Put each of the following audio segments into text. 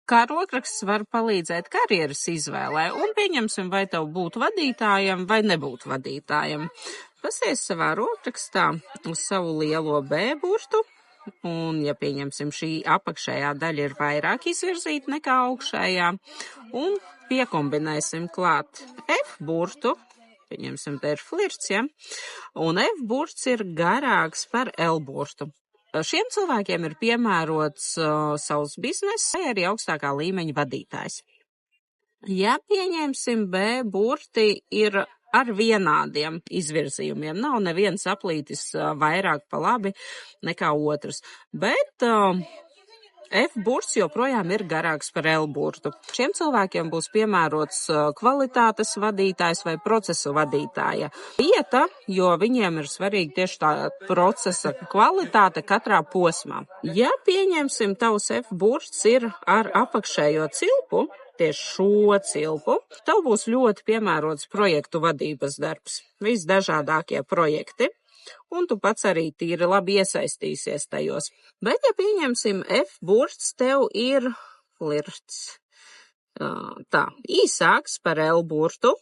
Kā rokraksts var palīdzēt karjeras izvēlē, un pieņemsim, vai tev būt vadītājam vai nebūt vadītājam. Pasties savā rokrakstā uz savu lielo B burtu, un, ja pieņemsim, šī apakšējā daļa ir vairāk izvirzīta nekā augšējā, un piekombinēsim klāt F burtu, pieņemsim, te ir flirts, ja, un F burts ir garāks par L burtu. Šiem cilvēkiem ir piemērots savs bizness vai arī augstākā līmeņa vadītājs. Ja pieņemsim B burti ir ar vienādiem izvirzījumiem, nav neviens aplītis vairāk pa labi nekā otrs, bet F burts joprojām ir garāks par L burtu. Šiem cilvēkiem būs piemērots kvalitātes vadītājs vai procesu vadītāja vieta, jo viņiem ir svarīgi tieši tā procesa kvalitāte katrā posmā. Ja pieņemsim, tavs F burts ir ar apakšējo cilpu, tieši šo cilpu, tev būs ļoti piemērots projektu vadības darbs, visdažādākie projekti. Un tu pats arī tīri labi iesaistīsies tajos. Bet, ja pieņemsim F burts, tev ir flirts. Tā, īsāks par L burtu.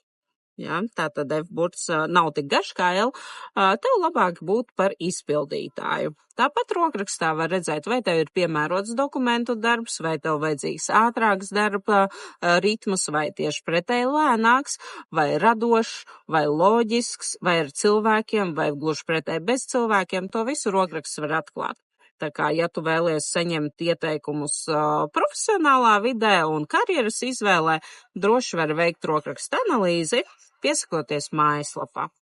Ja, tātad F burts nav tik garš kā L, tev labāk būt par izpildītāju. Tāpat rokrakstā var redzēt, vai tev ir piemērots dokumentu darbs, vai tev vajadzīgs ātrāks darba ritms, vai tieši pretēji lēnāks, vai radošs, vai loģisks, vai ar cilvēkiem, vai gluži pretēji bez cilvēkiem. To visu rokraksts var atklāt. Tā kā, ja tu vēlies saņemt ieteikumus profesionālā vidē un karjeras izvēlē, droši var veikt rokraksta analīzi, piesakoties mājaslapā.